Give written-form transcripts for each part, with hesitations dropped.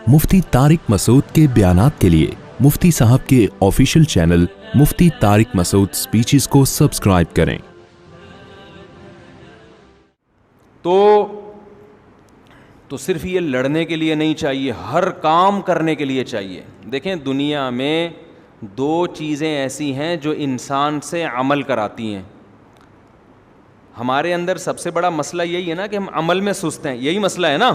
مفتی طارق مسعود کے بیانات کے لیے مفتی صاحب کے آفیشیل چینل مفتی طارق مسعود سپیچز کو سبسکرائب کریں۔ تو صرف یہ لڑنے کے لیے نہیں چاہیے، ہر کام کرنے کے لیے چاہیے۔ دیکھیں دنیا میں دو چیزیں ایسی ہیں جو انسان سے عمل کراتی ہیں۔ ہمارے اندر سب سے بڑا مسئلہ یہی ہے نا کہ ہم عمل میں سست ہیں، یہی مسئلہ ہے نا،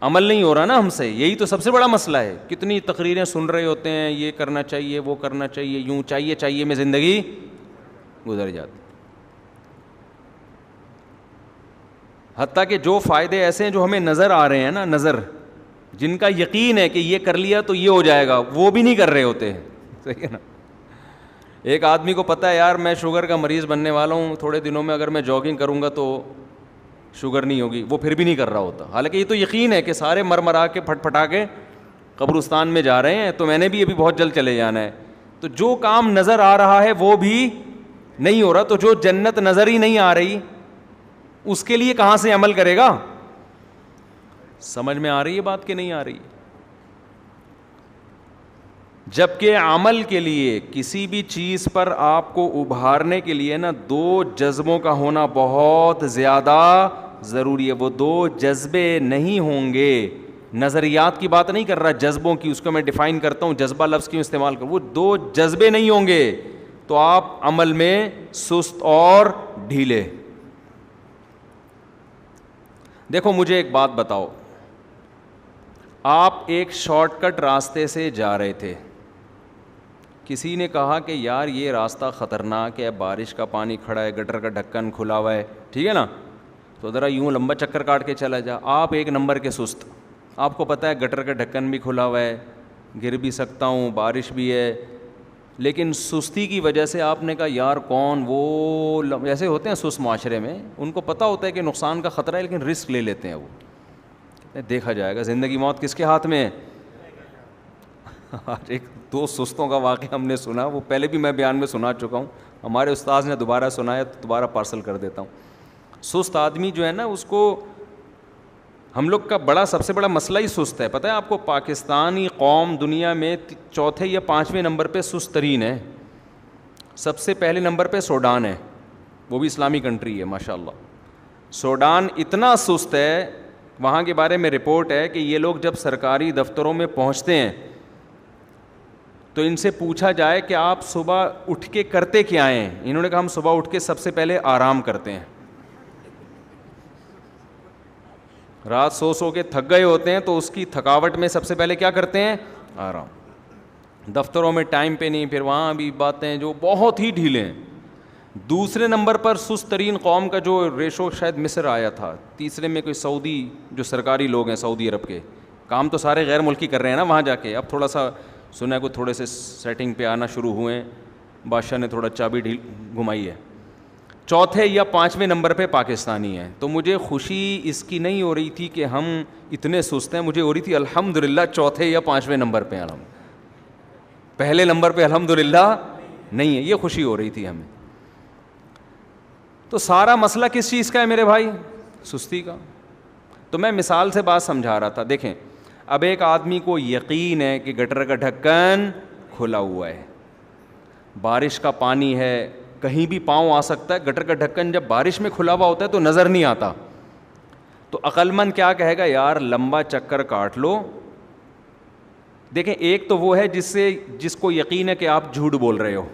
عمل نہیں ہو رہا نا ہم سے، یہی تو سب سے بڑا مسئلہ ہے۔ کتنی تقریریں سن رہے ہوتے ہیں، یہ کرنا چاہیے، وہ کرنا چاہیے، یوں چاہیے میں زندگی گزر جاتی۔ حتیٰ کہ جو فائدے ایسے ہیں جو ہمیں نظر آ رہے ہیں نا، نظر جن کا یقین ہے کہ یہ کر لیا تو یہ ہو جائے گا، وہ بھی نہیں کر رہے ہوتے ہیں، صحیح ہے نا۔ ایک آدمی کو پتہ ہے یار میں شوگر کا مریض بننے والا ہوں، تھوڑے دنوں میں اگر میں جاگنگ کروں گا تو شوگر نہیں ہوگی، وہ پھر بھی نہیں کر رہا ہوتا، حالانکہ یہ تو یقین ہے کہ سارے مرمرا کے پھٹ پھٹا کے قبرستان میں جا رہے ہیں، تو میں نے بھی ابھی بہت جلد چلے جانا ہے۔ تو جو کام نظر آ رہا ہے وہ بھی نہیں ہو رہا، تو جو جنت نظر ہی نہیں آ رہی اس کے لیے کہاں سے عمل کرے گا؟ سمجھ میں آ رہی ہے بات کہ نہیں آ رہی؟ جبکہ عمل کے لیے کسی بھی چیز پر آپ کو ابھارنے کے لیے نا دو جذبوں کا ہونا بہت زیادہ ضروری ہے۔ وہ دو جذبے نہیں ہوں گے، نظریات کی بات نہیں کر رہا، جذبوں کی، اس کو میں ڈیفائن کرتا ہوں، جذبہ لفظ کیوں استعمال کروں، وہ دو جذبے نہیں ہوں گے تو آپ عمل میں سست اور ڈھیلے۔ دیکھو مجھے ایک بات بتاؤ، آپ ایک شارٹ کٹ راستے سے جا رہے تھے، کسی نے کہا کہ یار یہ راستہ خطرناک ہے، بارش کا پانی کھڑا ہے، گٹر کا ڈھکن کھلا ہوا ہے، ٹھیک ہے نا، تو ذرا یوں لمبا چکر کاٹ کے چلا جا۔ آپ ایک نمبر کے سست، آپ کو پتہ ہے گٹر کا ڈھکن بھی کھلا ہوا ہے، گر بھی سکتا ہوں، بارش بھی ہے، لیکن سستی کی وجہ سے آپ نے کہا یار کون وہ ایسے ہوتے ہیں سست معاشرے میں، ان کو پتہ ہوتا ہے کہ نقصان کا خطرہ ہے لیکن رسک لے لیتے ہیں، وہ دیکھا جائے گا، زندگی موت کس کے ہاتھ میں ہے۔ آج ایک دو سستوں کا واقعہ ہم نے سنا، وہ پہلے بھی میں بیان میں سنا چکا ہوں، ہمارے استاذ نے دوبارہ سنایا تو دوبارہ پارسل کر دیتا ہوں۔ سست آدمی جو ہے نا، اس کو ہم لوگ کا سب سے بڑا مسئلہ ہی سست ہے۔ پتہ ہے آپ کو پاکستانی قوم دنیا میں چوتھے یا پانچویں نمبر پہ سست ترین ہے، سب سے پہلے نمبر پہ سوڈان ہے، وہ بھی اسلامی کنٹری ہے ماشاءاللہ۔ سوڈان اتنا سست ہے، وہاں کے بارے میں رپورٹ ہے کہ یہ لوگ جب سرکاری دفتروں میں پہنچتے ہیں تو ان سے پوچھا جائے کہ آپ صبح اٹھ کے کرتے کیا ہیں، انہوں نے کہا ہم صبح اٹھ کے سب سے پہلے آرام کرتے ہیں۔ رات سو کے تھک گئے ہوتے ہیں تو اس کی تھکاوٹ میں سب سے پہلے کیا کرتے ہیں؟ آرام۔ دفتروں میں ٹائم پہ نہیں، پھر وہاں بھی باتیں جو بہت ہی ڈھیلے ہیں۔ دوسرے نمبر پر سست ترین قوم کا جو ریشو شاید مصر آیا تھا، تیسرے میں کوئی سعودی جو سرکاری لوگ ہیں سعودی عرب کے، کام تو سارے غیر ملکی کر رہے ہیں نا وہاں جا کے، اب تھوڑا سا سنا ہے کوئی تھوڑے سے سیٹنگ پہ آنا شروع ہوئے ہیں، بادشاہ نے تھوڑا چابی ڈھیل گھمائی ہے۔ چوتھے یا پانچویں نمبر پہ پاکستانی ہیں، تو مجھے خوشی اس کی نہیں ہو رہی تھی کہ ہم اتنے سست ہیں، مجھے ہو رہی تھی الحمدللہ چوتھے یا پانچویں نمبر پہ، پہلے نمبر پہ الحمدللہ نہیں ہے، یہ خوشی ہو رہی تھی ہمیں۔ تو سارا مسئلہ کس چیز کا ہے میرے بھائی؟ سستی کا۔ تو میں مثال سے بات سمجھا رہا تھا، دیکھیں اب ایک آدمی کو یقین ہے کہ گٹر کا ڈھکن کھلا ہوا ہے، بارش کا پانی ہے، کہیں بھی پاؤں آ سکتا ہے، گٹر کا ڈھکن جب بارش میں کھلا ہوا ہوتا ہے تو نظر نہیں آتا، تو عقل مند کیا کہے گا؟ یار لمبا چکر کاٹ لو۔ دیکھیں ایک تو وہ ہے جس کو یقین ہے کہ آپ جھوٹ بول رہے ہو،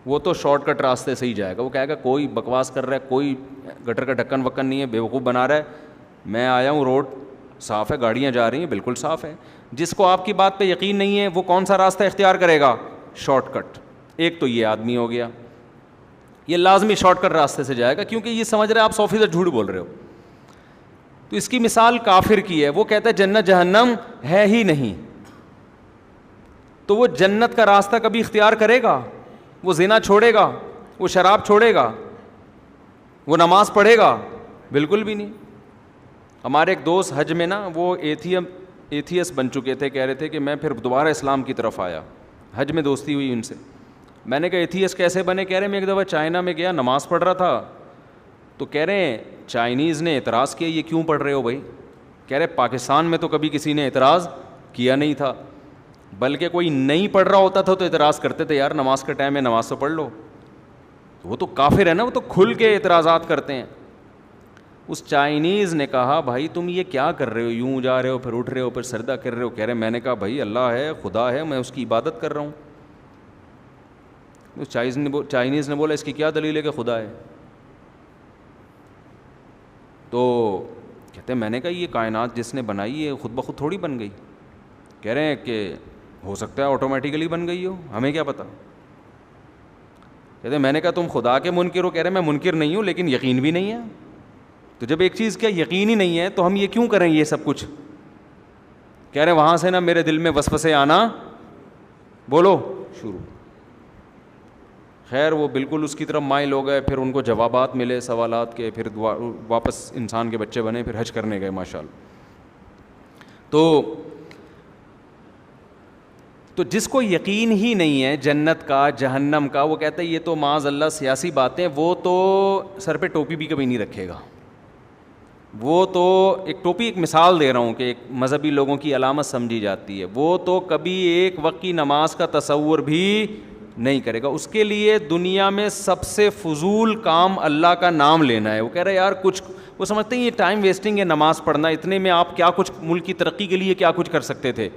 وہ تو شارٹ کٹ راستے سے ہی جائے گا، وہ کہے گا کوئی بکواس کر رہا ہے، کوئی گٹر کا ڈھکن وکن نہیں ہے، بیوقوف بنا رہا ہے، میں آیا ہوں روڈ صاف ہے، گاڑیاں جا رہی ہیں بالکل صاف ہے۔ جس کو آپ کی بات پہ یقین نہیں ہے وہ کون سا راستہ اختیار کرے گا؟ Short cut. ایک تو یہ آدمی ہو گیا، یہ لازمی شارٹ کٹ راستے سے جائے گا کیونکہ یہ سمجھ رہے ہیں آپ 100% جھوٹ بول رہے ہو۔ تو اس کی مثال کافر کی ہے، وہ کہتا ہے جنت جہنم ہے ہی نہیں، تو وہ جنت کا راستہ کبھی اختیار کرے گا؟ وہ زنا چھوڑے گا؟ وہ شراب چھوڑے گا؟ وہ نماز پڑھے گا؟ بالکل بھی نہیں۔ ہمارے ایک دوست حج میں نا وہ ایتھیس بن چکے تھے، کہہ رہے تھے کہ میں پھر دوبارہ اسلام کی طرف آیا، حج میں دوستی ہوئی ان سے، میں نے کہا ایتھیس کیسے بنے؟ کہہ رہے میں ایک دفعہ چائنا میں گیا، نماز پڑھ رہا تھا، تو کہہ رہے ہیں چائنیز نے اعتراض کیا یہ کیوں پڑھ رہے ہو بھائی، کہہ رہے پاکستان میں تو کبھی کسی نے اعتراض کیا نہیں تھا, بلکہ کوئی نہیں پڑھ رہا ہوتا تھا تو اعتراض کرتے تھے, یار نماز کا ٹائم ہے, نماز تو پڑھ لو. وہ تو کافر ہے نا, وہ تو کھل کے اعتراضات کرتے ہیں. اس چائنیز نے کہا بھائی تم یہ کیا کر رہے ہو, یوں جا رہے ہو پھر اٹھ رہے ہو پھر سجدہ کر رہے ہو. کہہ رہے میں نے کہا بھائی اللہ ہے, خدا ہے, میں اس کی عبادت کر رہا ہوں. اس چائنیز نے بولا اس کی کیا دلیل ہے کہ خدا ہے؟ تو کہتے ہیں میں نے کہا یہ کائنات جس نے بنائی ہے خود بخود تھوڑی بن گئی. کہہ رہے ہیں کہ ہو سکتا ہے آٹومیٹیکلی بن گئی ہو, ہمیں کیا پتہ. کہتے ہیں میں نے کہا تم خدا کے منکر ہو؟ کہہ رہے میں منکر نہیں ہوں لیکن یقین بھی نہیں ہے. تو جب ایک چیز کا یقین ہی نہیں ہے تو ہم یہ کیوں کریں یہ سب کچھ. کہہ رہے وہاں سے نا میرے دل میں وسوسے آنا بولو شروع. خیر وہ بالکل اس کی طرف مائل ہو گئے, پھر ان کو جوابات ملے سوالات کے, پھر واپس انسان کے بچے بنے, پھر حج کرنے گئے ماشاء اللہ. تو جس کو یقین ہی نہیں ہے جنت کا جہنم کا, وہ کہتا ہے یہ تو معاذ اللہ سیاسی باتیں, وہ تو سر پہ ٹوپی بھی کبھی نہیں رکھے گا. وہ تو ایک ٹوپی, ایک مثال دے رہا ہوں کہ ایک مذہبی لوگوں کی علامت سمجھی جاتی ہے, وہ تو کبھی ایک وقت کی نماز کا تصور بھی نہیں کرے گا. اس کے لیے دنیا میں سب سے فضول کام اللہ کا نام لینا ہے. وہ کہہ رہا ہے یار کچھ, وہ سمجھتے ہیں یہ ٹائم ویسٹنگ ہے نماز پڑھنا, اتنے میں آپ کیا کچھ ملک کی ترقی کے لیے کیا کچھ کر سکتے تھے.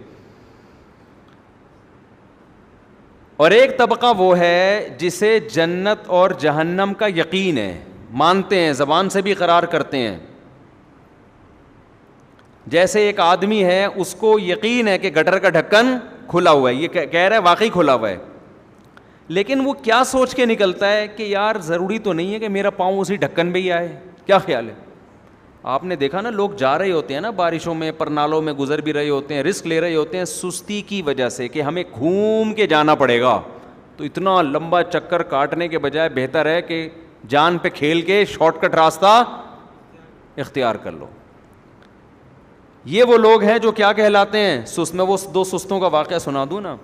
اور ایک طبقہ وہ ہے جسے جنت اور جہنم کا یقین ہے, مانتے ہیں, زبان سے بھی اقرار کرتے ہیں. جیسے ایک آدمی ہے اس کو یقین ہے کہ گٹر کا ڈھکن کھلا ہوا ہے, یہ کہہ رہا ہے واقعی کھلا ہوا ہے, لیکن وہ کیا سوچ کے نکلتا ہے کہ یار ضروری تو نہیں ہے کہ میرا پاؤں اسی ڈھکن میں ہی آئے. کیا خیال ہے؟ آپ نے دیکھا نا لوگ جا رہے ہوتے ہیں نا بارشوں میں, پر نالوں میں گزر بھی رہے ہوتے ہیں, رسک لے رہے ہوتے ہیں سستی کی وجہ سے کہ ہمیں گھوم کے جانا پڑے گا, تو اتنا لمبا چکر کاٹنے کے بجائے بہتر ہے کہ جان پہ کھیل کے شارٹ کٹ راستہ اختیار کر لو. یہ وہ لوگ ہیں جو کیا کہلاتے ہیں سست. میں وہ دو سستوں کا واقعہ سنا دوں نا.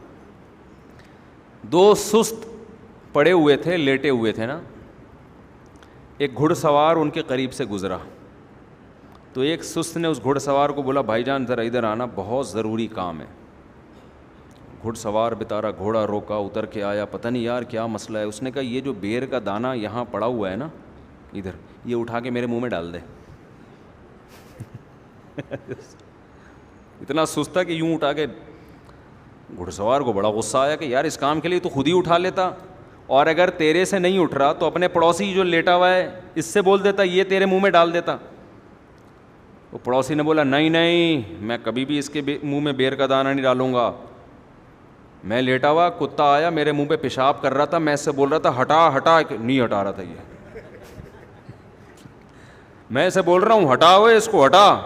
دو سست پڑے ہوئے تھے, لیٹے ہوئے تھے نا, ایک گھڑ سوار ان کے قریب سے گزرا, تو ایک سست نے اس گھڑ سوار کو بولا بھائی جان ذرا ادھر آنا, بہت ضروری کام ہے. گھڑ سوار بےچارا گھوڑا روکا, اتر کے آیا, پتہ نہیں یار کیا مسئلہ ہے. اس نے کہا یہ جو بیر کا دانہ یہاں پڑا ہوا ہے نا ادھر, یہ اٹھا کے میرے منہ میں ڈال دے. اتنا سست تھا کہ یوں اٹھا کے, گھڑ سوار کو بڑا غصہ آیا کہ یار اس کام کے لیے تو خود ہی اٹھا لیتا, اور اگر تیرے سے نہیں اٹھ رہا تو اپنے پڑوسی جو لیٹا ہوا ہے اس سے بول دیتا, یہ تیرے منہ میں ڈال دیتا. وہ پڑوسی نے بولا نہیں نہیں, میں کبھی بھی اس کے منہ میں بیر کا دانہ نہیں ڈالوں گا. میں لیٹا ہوا, کتا آیا میرے منہ پہ پیشاب کر رہا تھا, میں اس سے بول رہا تھا ہٹا ہٹا, نہیں ہٹا رہا تھا. یہ میں اسے بول رہا ہوں ہٹا ہوئے اس کو ہٹا,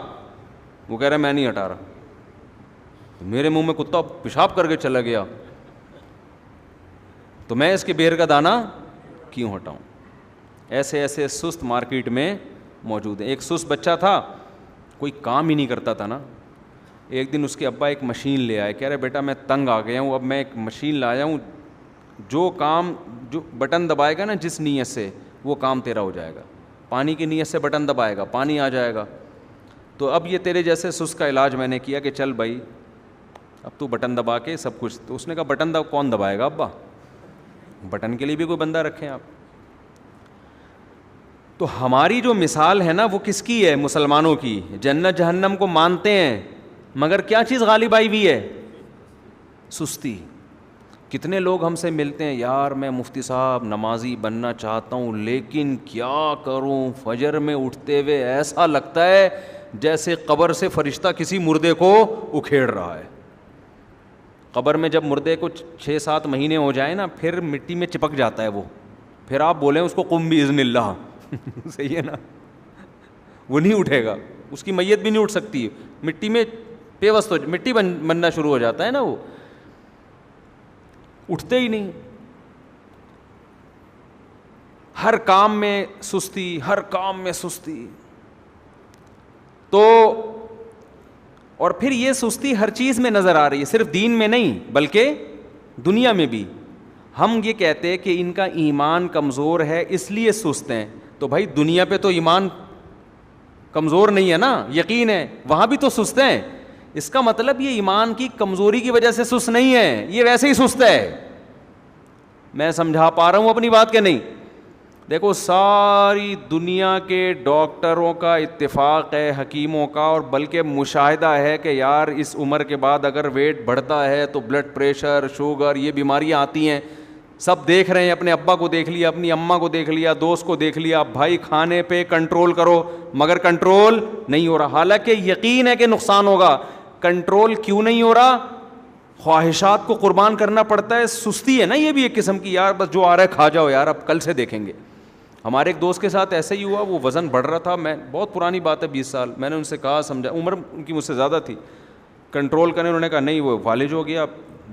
وہ کہہ رہا میں نہیں ہٹا رہا. میرے منہ میں کتا پیشاب کر کے چلا گیا تو میں اس کے بیر کا دانہ کیوں ہٹاؤں. ایسے ایسے سست مارکیٹ میں موجود ہیں. ایک سست بچہ تھا, کوئی کام ہی نہیں کرتا تھا نا. ایک دن اس کے ابا ایک مشین لے آئے, کہہ رہے بیٹا میں تنگ آ گیا ہوں, اب میں ایک مشین لایا ہوں, جو کام جو بٹن دبائے گا نا جس نیت سے, وہ کام تیرا ہو جائے گا. پانی کی نیت سے بٹن دبائے گا, پانی آ جائے گا. تو اب یہ تیرے جیسے سست کا علاج میں نے کیا کہ چل بھائی اب تو بٹن دبا کے سب کچھ. تو اس نے کہا بٹن کون دبائے گا ابا, بٹن کے لیے بھی کوئی بندہ رکھیں آپ. تو ہماری جو مثال ہے نا وہ کس کی ہے؟ مسلمانوں کی. جنت جہنم کو مانتے ہیں مگر کیا چیز غالب آئی ہوئی ہے؟ سستی. کتنے لوگ ہم سے ملتے ہیں, یار میں مفتی صاحب نمازی بننا چاہتا ہوں لیکن کیا کروں, فجر میں اٹھتے ہوئے ایسا لگتا ہے جیسے قبر سے فرشتہ کسی مردے کو اکھیڑ رہا ہے. قبر میں جب مردے کو 6-7 مہینے ہو جائیں نا, پھر مٹی میں چپک جاتا ہے وہ, پھر آپ بولیں اس کو قم باذن اللہ, صحیح ہے نا, وہ نہیں اٹھے گا, اس کی میت بھی نہیں اٹھ سکتی, مٹی میں پیوست ہو, مٹی بننا شروع ہو جاتا ہے نا, وہ اٹھتے ہی نہیں. ہر کام میں سستی, ہر کام میں سستی. تو اور پھر یہ سستی ہر چیز میں نظر آ رہی ہے, صرف دین میں نہیں بلکہ دنیا میں بھی. ہم یہ کہتے ہیں کہ ان کا ایمان کمزور ہے اس لیے سست ہیں, تو بھائی دنیا پہ تو ایمان کمزور نہیں ہے نا, یقین ہے, وہاں بھی تو سست ہیں. اس کا مطلب یہ ایمان کی کمزوری کی وجہ سے سست نہیں ہے, یہ ویسے ہی سست ہے. میں سمجھا پا رہا ہوں اپنی بات کہ نہیں؟ دیکھو ساری دنیا کے ڈاکٹروں کا اتفاق ہے, حکیموں کا, اور بلکہ مشاہدہ ہے کہ یار اس عمر کے بعد اگر ویٹ بڑھتا ہے تو بلڈ پریشر, شوگر, یہ بیماریاں آتی ہیں. سب دیکھ رہے ہیں, اپنے ابا کو دیکھ لیا, اپنی اماں کو دیکھ لیا, دوست کو دیکھ لیا, بھائی کھانے پہ کنٹرول کرو, مگر کنٹرول نہیں ہو رہا. حالانکہ یقین ہے کہ نقصان ہوگا. کنٹرول کیوں نہیں ہو رہا؟ خواہشات کو قربان کرنا پڑتا ہے, سستی ہے نا یہ بھی ایک قسم کی, یار بس جو آ رہا ہے کھا جاؤ یار, اب کل سے دیکھیں گے. ہمارے ایک دوست کے ساتھ ایسے ہی ہوا, وہ وزن بڑھ رہا تھا, میں بہت پرانی بات ہے 20 سال, میں نے ان سے کہا, سمجھا, عمر ان کی مجھ سے زیادہ تھی, کنٹرول کریں, انہوں نے کہا نہیں وہ فالج ہو گیا,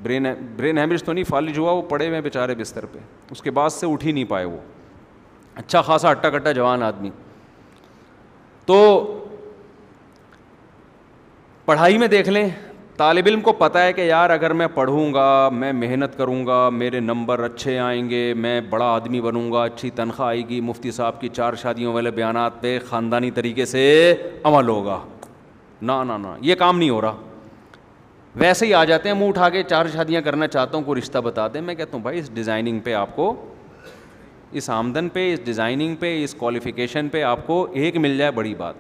برین ہیمریج تو نہیں, فالج ہوا, وہ پڑے ہوئے بیچارے بستر پہ, اس کے بعد سے اٹھ ہی نہیں پائے. وہ اچھا خاصا ہٹا کٹا جوان آدمی. تو پڑھائی میں دیکھ لیں, طالب علم کو پتہ ہے کہ یار اگر میں پڑھوں گا, میں محنت کروں گا, میرے نمبر اچھے آئیں گے, میں بڑا آدمی بنوں گا, اچھی تنخواہ آئے گی, مفتی صاحب کی 4 شادیوں والے بیانات پہ خاندانی طریقے سے عمل ہوگا. نہ یہ کام نہیں ہو رہا. ویسے ہی آ جاتے ہیں منہ اٹھا کے, 4 شادیاں کرنا چاہتا ہوں, کوئی رشتہ بتا دیں. میں کہتا ہوں بھائی اس ڈیزائننگ پہ آپ کو, اس آمدن پہ, اس ڈیزائننگ پہ, اس کوالیفیکیشن پہ آپ کو ایک مل جائے بڑی بات,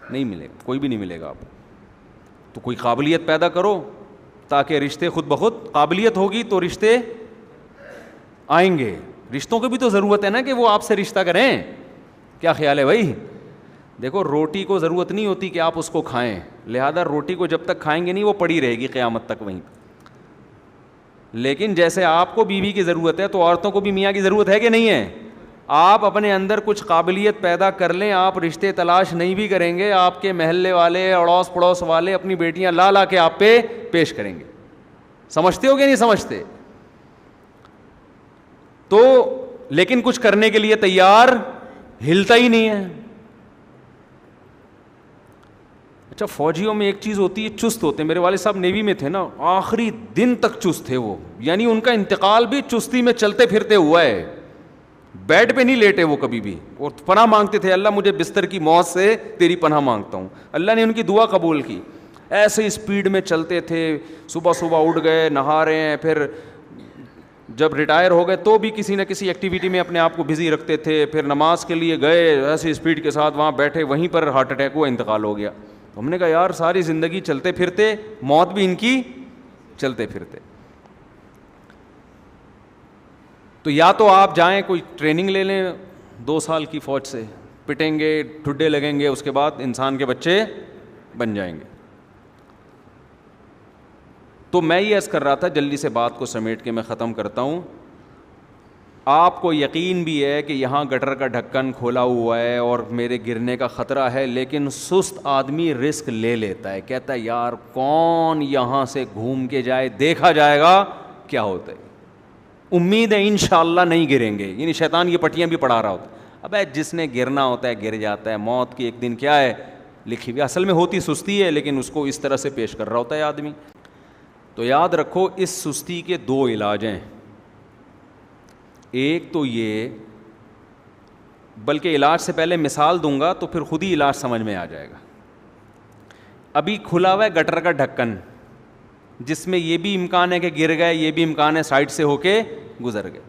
نہیں ملے گا, کوئی بھی نہیں ملے گا آپ کو. تو کوئی قابلیت پیدا کرو تاکہ رشتے خود بخود, قابلیت ہوگی تو رشتے آئیں گے. رشتوں کو بھی تو ضرورت ہے نا کہ وہ آپ سے رشتہ کریں. کیا خیال ہے بھائی؟ دیکھو روٹی کو ضرورت نہیں ہوتی کہ آپ اس کو کھائیں, لہذا روٹی کو جب تک کھائیں گے نہیں وہ پڑی رہے گی قیامت تک وہیں. لیکن جیسے آپ کو بیوی کی ضرورت ہے تو عورتوں کو بھی میاں کی ضرورت ہے کہ نہیں ہے؟ آپ اپنے اندر کچھ قابلیت پیدا کر لیں, آپ رشتے تلاش نہیں بھی کریں گے, آپ کے محلے والے, اڑوس پڑوس والے اپنی بیٹیاں لا کے آپ پہ پیش کریں گے. سمجھتے ہو کہ نہیں سمجھتے؟ تو لیکن کچھ کرنے کے لیے تیار ہلتا ہی نہیں ہے. اچھا فوجیوں میں ایک چیز ہوتی ہے, چست ہوتے ہیں. میرے والد صاحب نیوی میں تھے نا, آخری دن تک چست تھے وہ, یعنی ان کا انتقال بھی چستی میں چلتے پھرتے ہوا ہے, بیڈ پہ نہیں لیٹے وہ کبھی بھی, اور پناہ مانگتے تھے, اللہ مجھے بستر کی موت سے تیری پناہ مانگتا ہوں. اللہ نے ان کی دعا قبول کی. ایسے اسپیڈ میں چلتے تھے, صبح اٹھ گئے, نہا رہے ہیں, پھر جب ریٹائر ہو گئے تو بھی کسی نہ کسی ایکٹیویٹی میں اپنے آپ کو بزی رکھتے تھے, پھر نماز کے لیے گئے, ایسی اسپیڈ کے ساتھ وہاں بیٹھے, وہیں پر ہارٹ اٹیک ہوا, انتقال ہو گیا. ہم نے کہا یار ساری زندگی چلتے پھرتے, موت بھی ان کی چلتے پھرتے. تو یا تو آپ جائیں کوئی ٹریننگ لے لیں 2 سال کی, فوج سے پٹیں گے, ٹھڈے لگیں گے, اس کے بعد انسان کے بچے بن جائیں گے. تو میں یہ عرض کر رہا تھا, جلدی سے بات کو سمیٹ کے میں ختم کرتا ہوں. آپ کو یقین بھی ہے کہ یہاں گٹر کا ڈھکن کھولا ہوا ہے اور میرے گرنے کا خطرہ ہے, لیکن سست آدمی رسک لے لیتا ہے, کہتا ہے یار کون یہاں سے گھوم کے جائے, دیکھا جائے گا کیا ہوتا ہے, امید ہے انشاءاللہ نہیں گریں گے. یعنی شیطان یہ پٹیاں بھی پڑھا رہا ہوتا ہے, ابے جس نے گرنا ہوتا ہے گر جاتا ہے, موت کی ایک دن کیا ہے لکھی ہوئی, اصل میں ہوتی سستی ہے, لیکن اس کو اس طرح سے پیش کر رہا ہوتا ہے آدمی. تو یاد رکھو اس سستی کے 2 علاج ہیں. ایک تو یہ, بلکہ علاج سے پہلے مثال دوں گا تو پھر خود ہی علاج سمجھ میں آ جائے گا. ابھی کھلا ہوا ہے گٹر کا ڈھکن, جس میں یہ بھی امکان ہے کہ گر گئے, یہ بھی امکان ہے سائڈ سے ہو کے گزر گئے.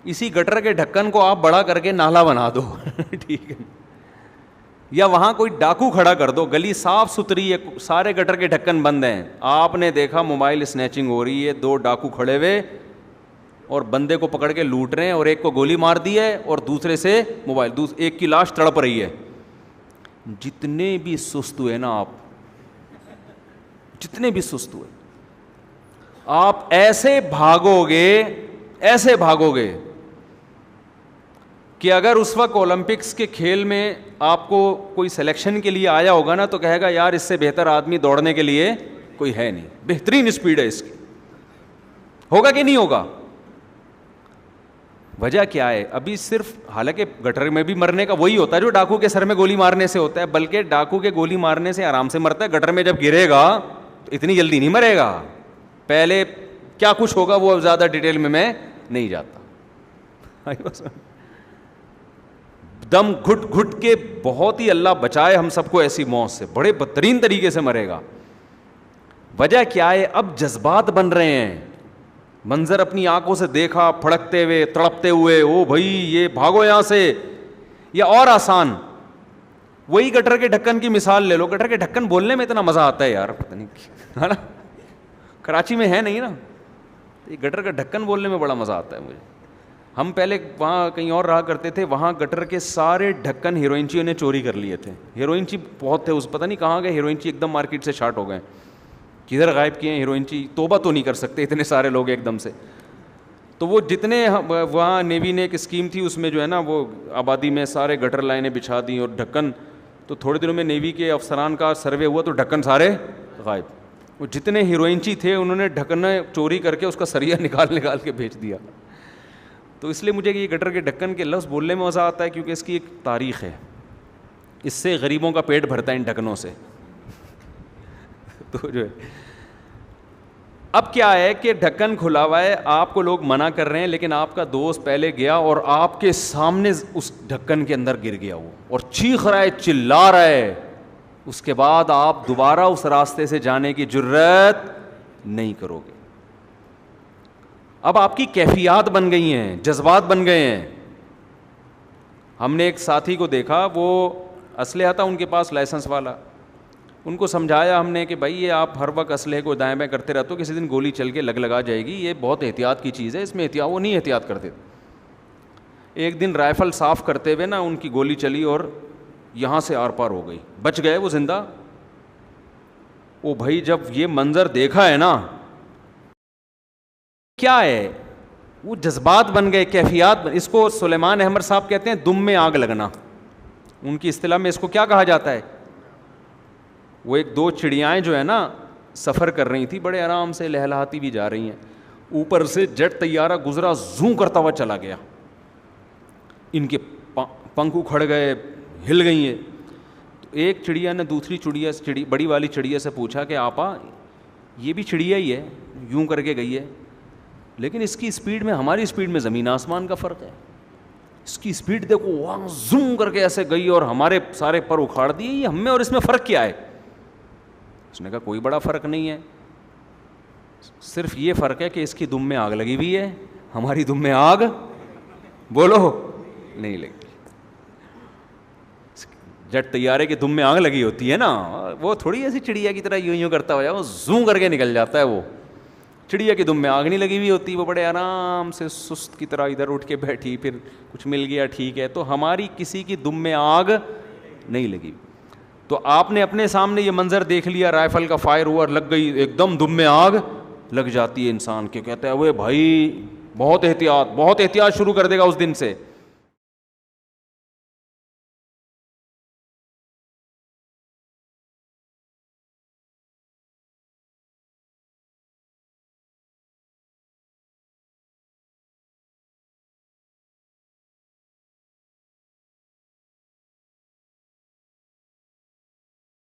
اسی گٹر کے ڈھکن کو آپ بڑا کر کے نالا بنا دو ٹھیک ہے, یا وہاں کوئی ڈاکو کھڑا کر دو, گلی صاف ستھری ہے, سارے گٹر کے ڈھکن بند ہیں, آپ نے دیکھا موبائل اسنیچنگ ہو رہی ہے, 2 ڈاکو کھڑے ہوئے اور بندے کو پکڑ کے لوٹ رہے ہیں, اور ایک کو گولی مار دی ہے اور دوسرے سے موبائل, ایک کی لاش تڑپ رہی ہے. جتنے بھی سست ہوئے نا آپ, جتنے بھی سست ہوئے, آپ ایسے بھاگو گے کہ اگر اس وقت اولمپکس کے کھیل میں آپ کو کوئی سلیکشن کے لیے آیا ہوگا نا, تو کہے گا یار اس سے بہتر آدمی دوڑنے کے لیے کوئی ہے نہیں, بہترین اسپیڈ ہے اس کی. ہوگا کہ نہیں ہوگا؟ وجہ کیا ہے؟ ابھی صرف, حالانکہ گٹر میں بھی مرنے کا وہی ہوتا ہے جو ڈاکو کے سر میں گولی مارنے سے ہوتا ہے, بلکہ ڈاکو کے گولی مارنے سے آرام سے مرتا ہے, گٹر میں جب گرے گا تو اتنی جلدی نہیں مرے گا. پہلے کیا کچھ ہوگا وہ زیادہ ڈیٹیل میں نہیں جاتا. دم گھٹ گھٹ کے بہت ہی اللہ بچائے ہم سب کو ایسی موت سے, بڑے بدترین طریقے سے مرے گا. وجہ کیا ہے؟ اب جذبات بن رہے ہیں, منظر اپنی آنکھوں سے دیکھا, پھڑکتے ہوئے, تڑپتے ہوئے, او بھائی یہ بھاگو یہاں سے. یا اور آسان, وہی گٹر کے ڈھکن کی مثال لے لو. گٹر کے ڈھکن بولنے میں اتنا مزہ آتا ہے یار, پتہ نہیں ہے نا, کراچی میں ہے نہیں نا, یہ گٹر کا ڈھکن بولنے میں بڑا مزہ آتا ہے مجھے. ہم پہلے وہاں کہیں اور رہا کرتے تھے, وہاں گٹر کے سارے ڈھکن ہیروئنچیوں نے چوری کر لیے تھے. ہیروئنچی بہت تھے اس, پتہ نہیں کہاں گئے ہیروئنچی, ایک دم مارکیٹ سے شارٹ ہو گئے, کدھر غائب کیے ہیں ہیروئنچی. توبہ تو نہیں کر سکتے اتنے سارے لوگ ایک دم سے. تو وہ جتنے وہاں نیوی نے ایک اسکیم تھی, اس میں جو ہے نا وہ آبادی میں سارے گٹر لائنیں بچھا دیں اور ڈھکن. تو تھوڑے دنوں میں نیوی کے افسران کا سروے ہوا تو ڈھکن سارے غائب. وہ جتنے ہیروئنچی تھے انہوں نے ڈھکن چوری کر کے اس کا سریا نکال کے بھیج دیا. تو اس لیے مجھے یہ گٹر کے ڈھکن کے لفظ بولنے میں مزہ آتا ہے, کیونکہ اس کی ایک تاریخ ہے. اس سے غریبوں کا پیٹ بھرتا ہے ان ڈھکنوں سے. تو جو ہے اب کیا ہے کہ ڈھکن کھلا ہوا ہے, آپ کو لوگ منع کر رہے ہیں, لیکن آپ کا دوست پہلے گیا اور آپ کے سامنے اس ڈھکن کے اندر گر گیا وہ, اور چیخ رہا ہے, چلا رہا ہے. اس کے بعد آپ دوبارہ اس راستے سے جانے کی جرات نہیں کرو گے. اب آپ کی کیفیات بن گئی ہیں, جذبات بن گئے ہیں. ہم نے ایک ساتھی کو دیکھا, وہ اسلحہ تھا ان کے پاس, لائسنس والا. ان کو سمجھایا ہم نے کہ بھائی یہ آپ ہر وقت اسلحے کو دائیں بائیں کرتے رہتے ہو, کسی دن گولی چل کے لگا جائے گی, یہ بہت احتیاط کی چیز ہے, اس میں احتیاط. وہ نہیں احتیاط کرتے. ایک دن رائفل صاف کرتے ہوئے نا ان کی گولی چلی اور یہاں سے آر پار ہو گئی, بچ گئے وہ زندہ. او بھائی جب یہ منظر دیکھا ہے نا, کیا ہے وہ جذبات بن گئے, کیفیات اس کو سلیمان احمد صاحب کہتے ہیں دم میں آگ لگنا. ان کی اصطلاح میں اس کو کیا کہا جاتا ہے؟ وہ ایک دو چڑیائیں جو ہے نا سفر کر رہی تھی, بڑے آرام سے لہلاتی بھی جا رہی ہیں, اوپر سے جٹ طیارہ گزرا, زوں کرتا ہوا چلا گیا, ان کے پنکھ اکھڑ گئے, ہل گئی ہیں. تو ایک چڑیا نے دوسری بڑی والی چڑیا سے پوچھا کہ آپا یہ بھی چڑیا ہی ہے, یوں کر کے گئی ہے, لیکن اس کی اسپیڈ میں ہماری اسپیڈ میں زمین آسمان کا فرق ہے. اس کی اسپیڈ دیکھو, وہاں زوم کر کے ایسے گئی اور ہمارے سارے پر اکھاڑ دیے, یہ ہم میں اور اس میں فرق کیا ہے؟ اس نے کہا کوئی بڑا فرق نہیں ہے, صرف یہ فرق ہے کہ اس کی دم میں آگ لگی ہوئی ہے, ہماری دم میں آگ بولو نہیں لگی. جٹ طیارے کی دم میں آگ لگی ہوتی ہے نا, وہ تھوڑی ایسی چڑیا کی طرح یوں کرتا ہوا جائے, وہ زوں کر کے نکل جاتا ہے. وہ چڑیا کی دم میں آگ نہیں لگی ہوئی ہوتی, وہ بڑے آرام سے سست کی طرح ادھر اٹھ کے بیٹھی, پھر کچھ مل گیا ٹھیک ہے. تو ہماری کسی کی دم میں آگ نہیں لگی. تو آپ نے اپنے سامنے یہ منظر دیکھ لیا, رائفل کا فائر ہوا, لگ گئی, ایک دم دم میں آگ لگ جاتی ہے انسان کے. کہتا ہے وہ بھائی بہت احتیاط شروع کر دے گا اس دن سے.